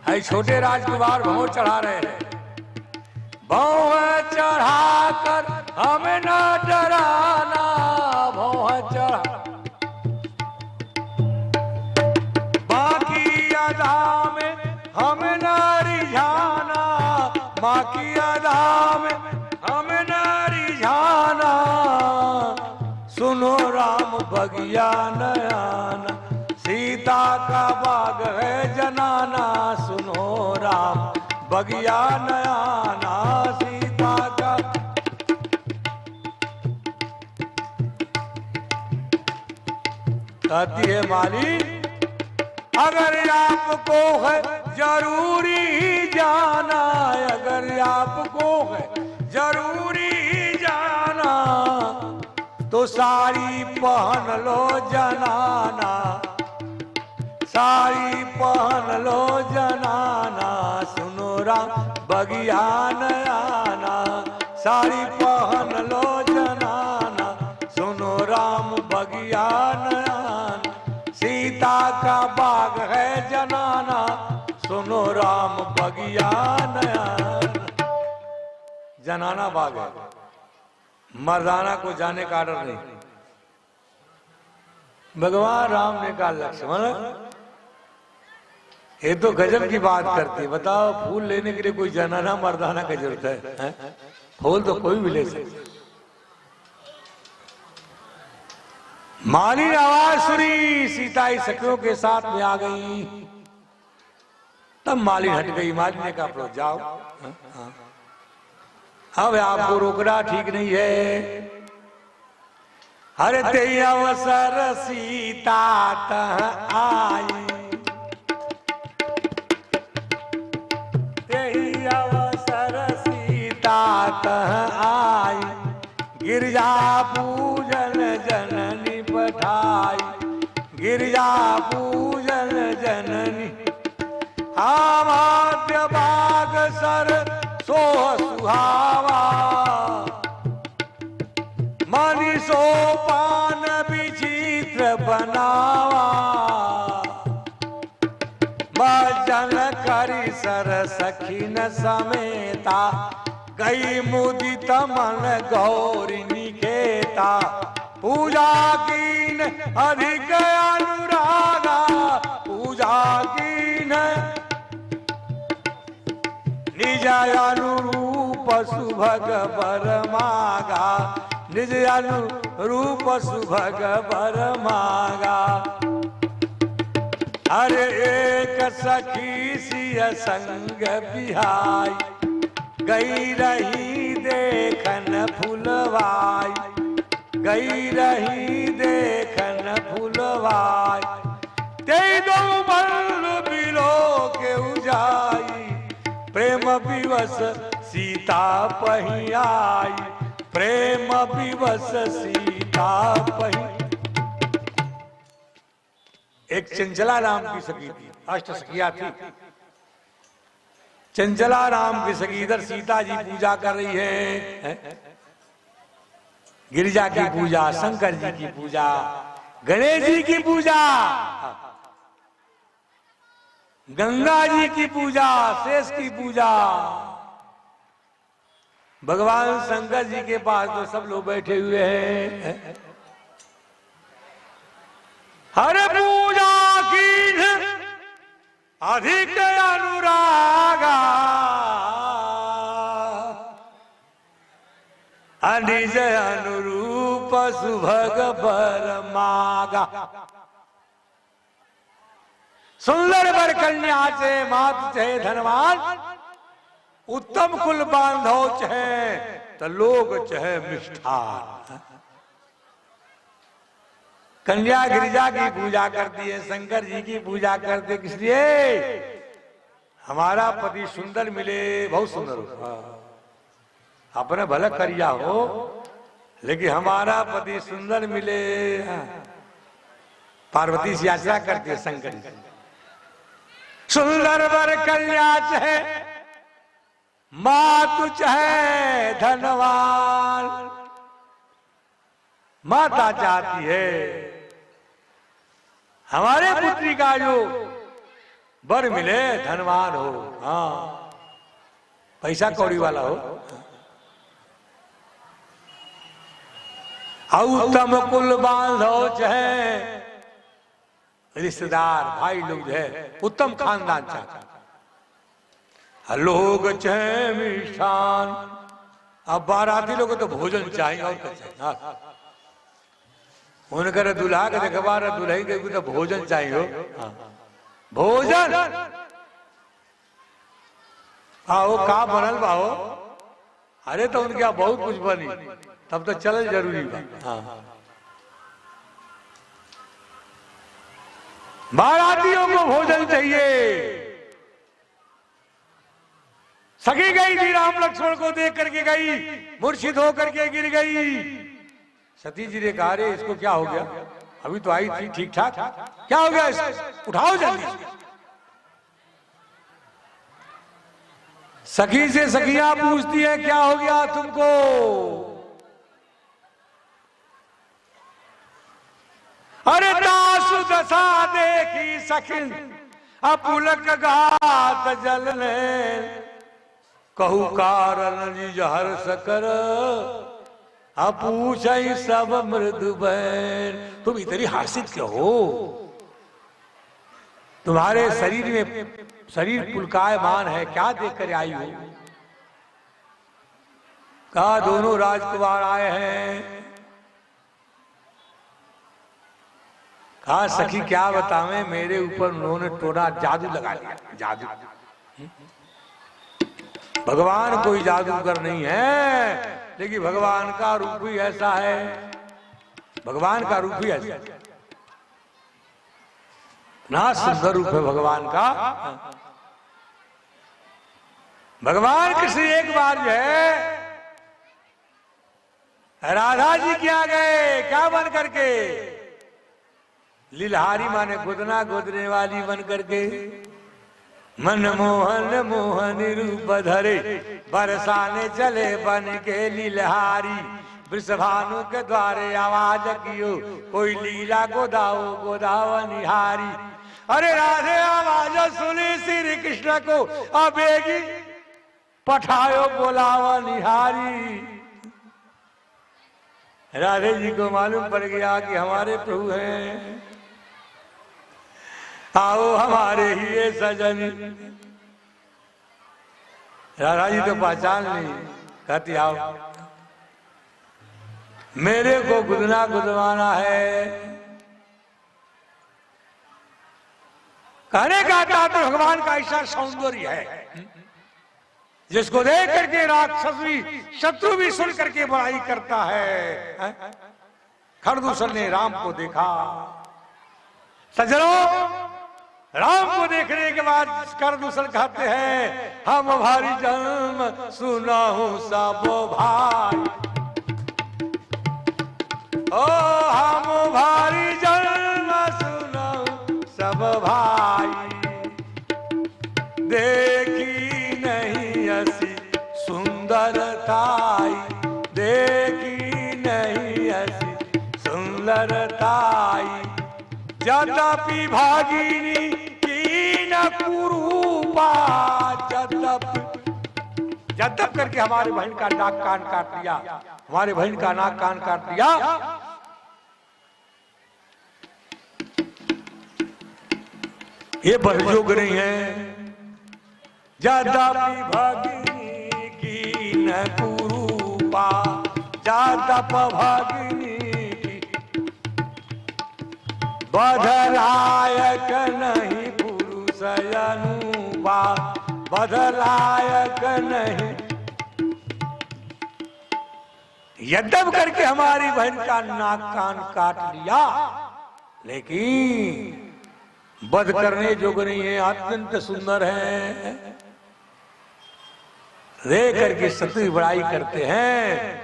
Speaker 2: है छोटे राजकुमार भौह चढ़ा रहे हैं। भौह चढ़ा कर हमें न डराना, भौह चढ़ा बाकी अदा में हमें न रिझाना, बाकी अदा में हमें न रिझाना। सुनो राम बगिया नयाना। सीता का बाग है जनाना, सुनो राम बगिया नयाना। सीता का कहती है माली, अगर आपको है जरूरी जाना, अगर आपको है जरूरी जाना, तो साड़ी पहन लो जनाना, साड़ी पहन लो जनाना। सुनो राम बगिया नयाना, साड़ी पहन लो जनाना। सुनो राम बगिया नयाना। सीता का बाग है जनाना, सुनो राम बगिया नयाना। जनाना बाग है, मर्दाना को जाने का आर्डर नहीं। भगवान राम ने कहा लक्ष्मण ये तो गजब की बात करती। बताओ फूल लेने के लिए कोई जनाना मर्दाना की जरूरत है? फूल तो कोई भी ले सकता। माली आवाज सुनी, सीता ही सखियों के साथ में आ गई। तब माली हट गई। माली ने कहा जाओ, अब आपको रोकना ठीक नहीं है। अरे ते अवसर सीता तह आई, ते अवसर सीता तह आई। गिरजा पूजन जननी पठाई, गिरजा पूजन जननी। आमाद्य बाग सर सोह सुहावा, मणि सोपान विचित्र बनावा। भजन करी सर सखीन समेता, गई मुदित मन गौरी निकेता। पूजा कीन अधिक अनुरागा, पूजा कीन निज अनुरूप सुभग बर मागा। निज अनुरूप रूप सुभग बर मागा। अरे एक सखी सिय संग बिहाई, गई रही देखन फुलवाई, गई रही देखन फुलवाई। ते दो बल बिलो के उजाई, प्रेम विवश सीता पही आई, प्रेम विवश सीता पही। एक चंचला नाम की सखी थी, अष्ट सखिया थी। चंचला नाम की सखी, इधर सीता जी पूजा कर रही है, गिरिजा की पूजा, शंकर जी की पूजा, गणेश जी की पूजा, गंगा जी की पूजा, शेष की पूजा। भगवान शंकर जी के पास तो सब लोग बैठे हुए हैं। हर पूजा की अधिक अनुरागा, निज अनुरूप सुभग बर मागा। सुंदर बर कन्या से मात चाहे धनवान, उत्तम कुल बांधो चाहे तो लोग चाहे मिष्ठान। कन्या गिरिजा की पूजा करती है, शंकर जी की पूजा करते, किस लिए? हमारा पति सुंदर मिले, बहुत सुंदर हो, अपने भले करिया हो, लेकिन हमारा पति सुंदर मिले। पार्वती से यात्रा करती है शंकर जी। सुंदर वर कन्या चाहे मातु चाहे धनवान, माता चाहती है हमारे पुत्री का जो वर मिले धनवान हो, हाँ पैसा कौड़ी वाला हो, उत्तम कुल बांधो चाहे रिश्तेदार भाई लोग जो है उत्तम खानदान चाहते, लोग चाहे मिष्ठान। अब बाराती लोग तो भोजन चाहिए और क्या चाहिए, उनकर दुल्हा के देखबार दुल्हन के तो भोजन चाहिए हो, भोजन। आओ का बनल बाहो, अरे तो उनके यहाँ बहुत कुछ बनी, तब तो चल जरूरी बा। हाँ। बारातियों को भोजन चाहिए। सखी गई थी, राम लक्ष्मण को देख करके गई, मूर्छित होकर के गिर गई। सती जी ने कहा रे इसको क्या हो गया, अभी तो आई थी ठीक ठाक, क्या हो गया इसको, उठाओ जल्दी। सखी से सखियां पूछती है क्या हो गया तुमको। अरे दासु दशा देखी सखिन, अपुलक गात जलने, कहू कारण निज हर्ष कर, पूछ सब मृदु बैन। तुम इतनी हर्षित क्यों हो, तुम्हारे शरीर में शरीर पुलकायमान है, क्या देख कर आई हो। कहा दोनों राजकुमार आए हैं। कहा सखी क्या बतावें, मेरे ऊपर उन्होंने टोना जादू लगा लिया, जादू। भगवान कोई जादूगर नहीं है, लेकिन भगवान का रूप ही ऐसा है, भगवान का रूप ही ऐसा ना सुंदर रूप है भगवान का। भगवान कृष्ण एक बार जो है राधा जी क्या गए, क्या बन करके, लीलहारी माने गोदना गोदने वाली बन करके, मन मोहन मोहन रूप धरे, बरसाने चले बन के लीलहारी, वृषभानु के द्वारे आवाज कियो, कोई लीला गोदाओ गोदाव निहारी। अरे राधे आवाज सुनी श्री कृष्ण को, अबेगी पठायो बोलावा निहारी। राधे जी को मालूम पड़ गया कि हमारे प्रभु हैं, आओ हमारे ही ये सजनी। राधा जी तो पहचान ली, कहती आओ। मेरे को गुदना गुदवाना है। कहने का तात्पर्य भगवान का ऐसा सौंदर्य है जिसको देख करके राक्षस भी, शत्रु भी सुन करके बड़ाई करता है। खरदूषण ने राम को देखा। सज्जनों, राम को देखने के बाद खरदूषण कहते हैं, हम भारी जन्म सुनाहू सब भाई। ओ हम भारी जन्म सुनाहू सब भाई। देखी नहीं ऐसी सुंदरताई, देखी नहीं ऐसी सुंदरताई। यद्यपि भागिनी की न कुरूपा, यद्यप करके हमारे बहन का नाक कान काट दिया, हमारे बहन का नाक कान काट दिया। ये बरजोग नहीं है। यद्यपि भागिनी की न कुरूपा, यद्यप भागिनी बधलायक नहीं पुरुष अनुपा, बधलायक नहीं। यद्यप करके हमारी बहन का नाक कान काट लिया, लेकिन वध करने योग्य नहीं है, अत्यंत सुंदर है। देख करके शत्रु बड़ाई करते हैं।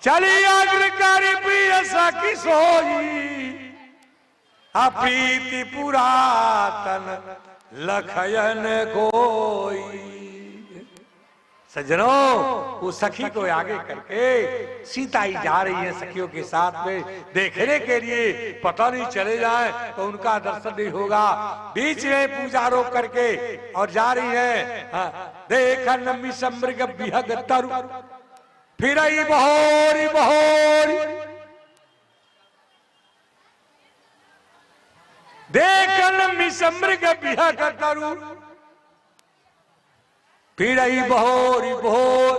Speaker 2: चली आज्ञाकारी प्रिय सखी सोई, अप्रीति पुरातन लखयन कोई। सज्जनों, उस सखी को आगे करके सीता ही जा रही है सखियों के साथ में देखने के लिए। पता नहीं चले जाए तो उनका दर्शन नहीं होगा। बीच में पूजा रोक करके और जा रही है। देखा नमी समृग बिहग तरु, फिर आई बहोरी बहोरी। देखन मिसमृग बिहग तरु, फिर आई बहोरी बहोर।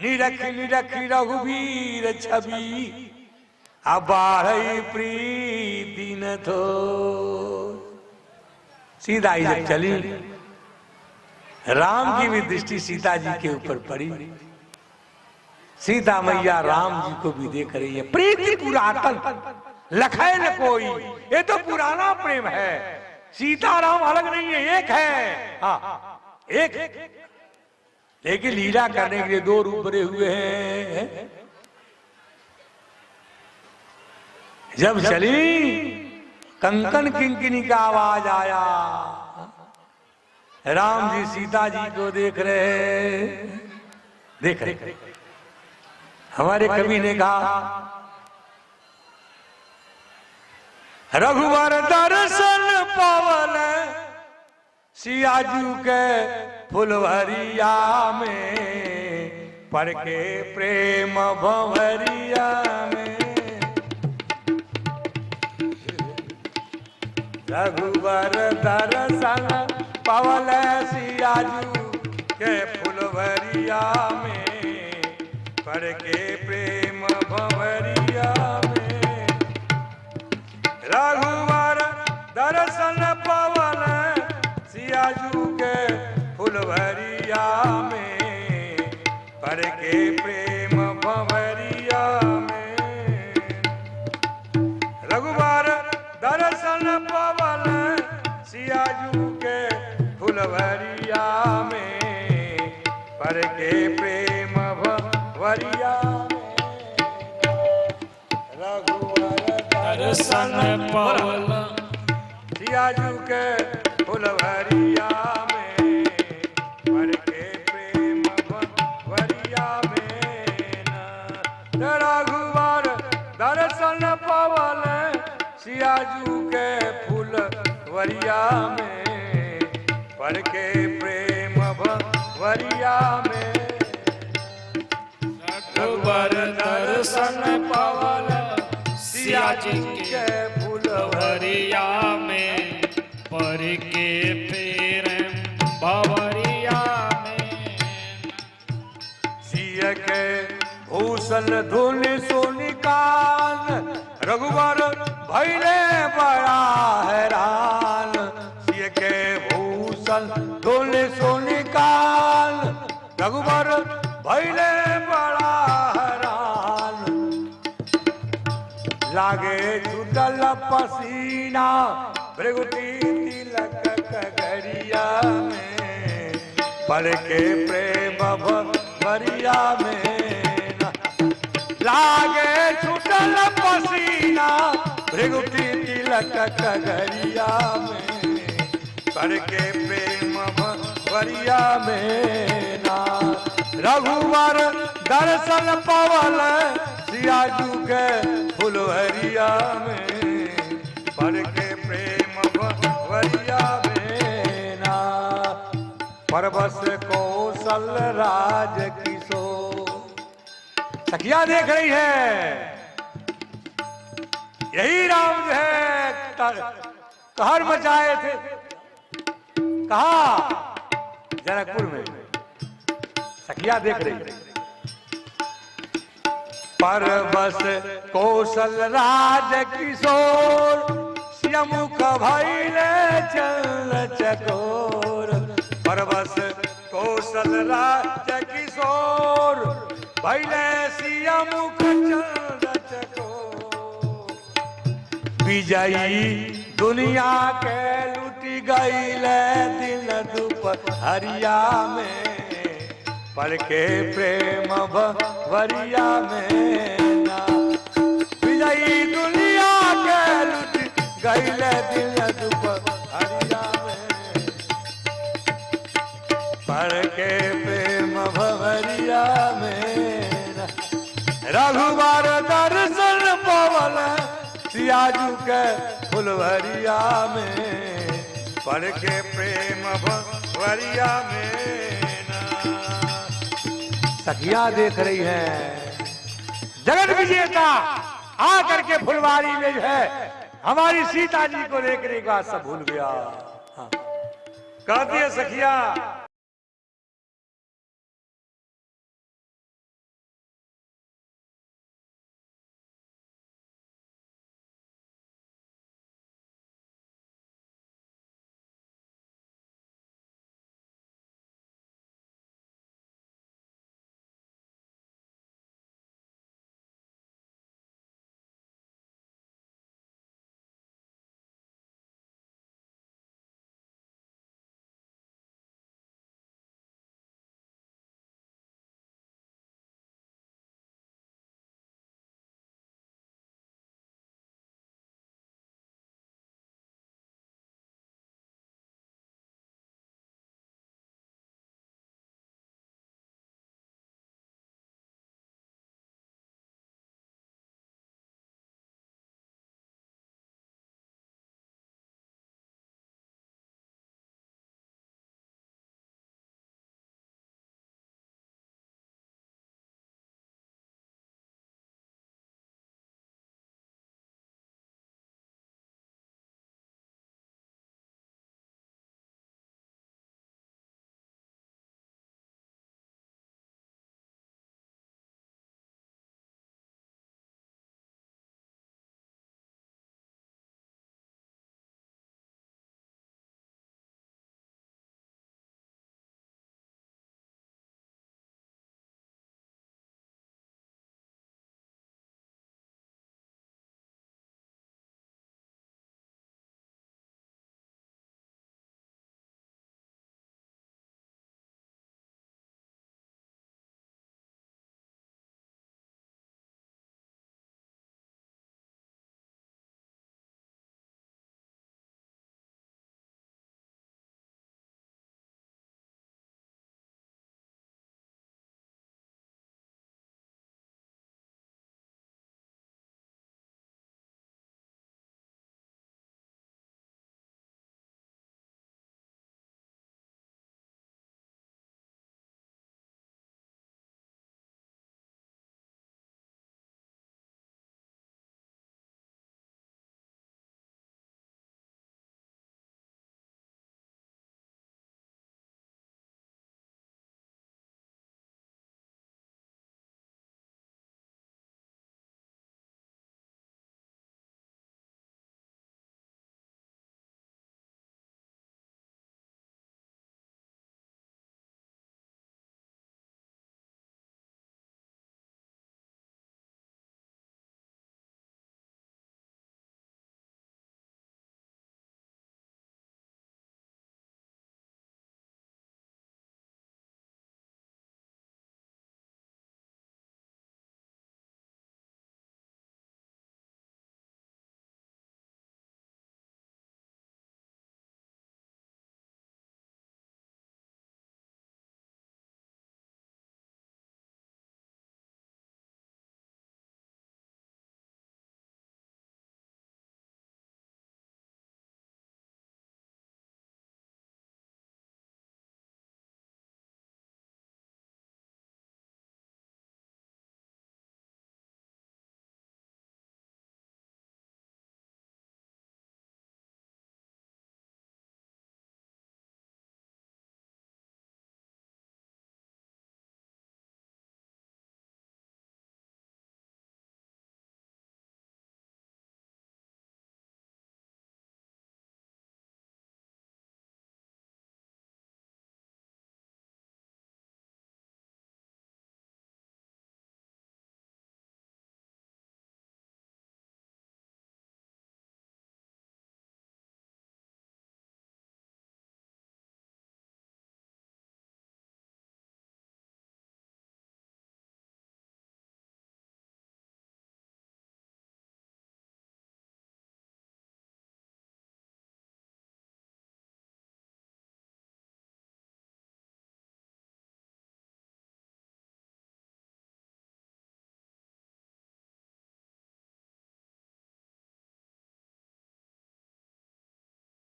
Speaker 2: निरखी निरखी रघुवीर छवि, अब बाढ़ई प्रीति न थो। सीता ही जब चली, राम की भी दृष्टि सीता जी के ऊपर पड़ी। सीता मैया राम जी को भी देख रही है। प्रीति पुरातन लखै न कोई, ये तो पुराना प्रेम है। सीता राम अलग नहीं है, एक है। हाँ, एक। लेकिन लीला करने के लिए दो रूप बने हुए हैं। जब चली, कंकन किंकिनी का आवाज आया। राम जी सीता जी को देख रहे। हमारे कवि ने कहा, रघुवर दर्शन पावल सियाजू के फुलवरिया में, पर के प्रेम भंवरिया में। रघुवर दर्शन पावल सियाजू के फुलवरिया में, पर के प्रेम भंवरिया में। रघुवर दर्शन पवन सियाजू के फुलवरिया में, पर के प्रेम भंवरिया में। रघुवर दर्शन पवन सियाजू के फुलवरिया में, पर के प्रेम भंवरिया में। रघुवर
Speaker 1: दर्शन पवन
Speaker 2: सियाजू के फुलवरिया में, पर के प्रेम भंवरिया में। रघुवर दर्शन पवन सियाजू के फुलवरिया में, पर के प्रेम भंवरिया में।
Speaker 1: रघुवर दर्शन पवन सियाजी के फुलवरिया में, पर के प्रेम भंवरिया में।
Speaker 2: सिय के भूषण धुन सुनिकान रघुवर भैले बड़ा हैरान। सिय के भूषण धुन सुनिकान रघुवर भैले बड़ा हैरान। लागे छूटल पसीना भृगुटी तिलक कगरिया में पल के प्रेम भरिया में। लागे छूटल पसीना भृगुटी तिलक कगरिया में पल के प्रेम भरिया में ना। रघुवर दर्शन पवल सियाजू के फुलवरिया में पल के प्रेम भरिया में ना। परबस कौशल राज किशोर। सखिया देख रही है, यही राम जो है कहर मचाए थे। कहा? जनकपुर में। सखिया देख रही है। परबस कौशल राज किशोर सियमुख भैले चल चकोर। परबस कौशल राज किशोर भैले सियमुख चल चकोर। विजयी दुनिया के लुटी गईले दिन दुपहरिया में पल के प्रेम भरिया में ना। विजयी दुनिया के लुटी गईले दिन दुपहरिया में पल के प्रेम भरिया में ना। रघुवर दर्शन पवल सियाजू के फुलवरिया में पल के प्रेम भरिया में ना। सखियां देख रही हैं, जगत विजेता आकर के फुलवारी में जो है हमारी सीता जी को देखने का सब भूल गया। हाँ। कहती है सखिया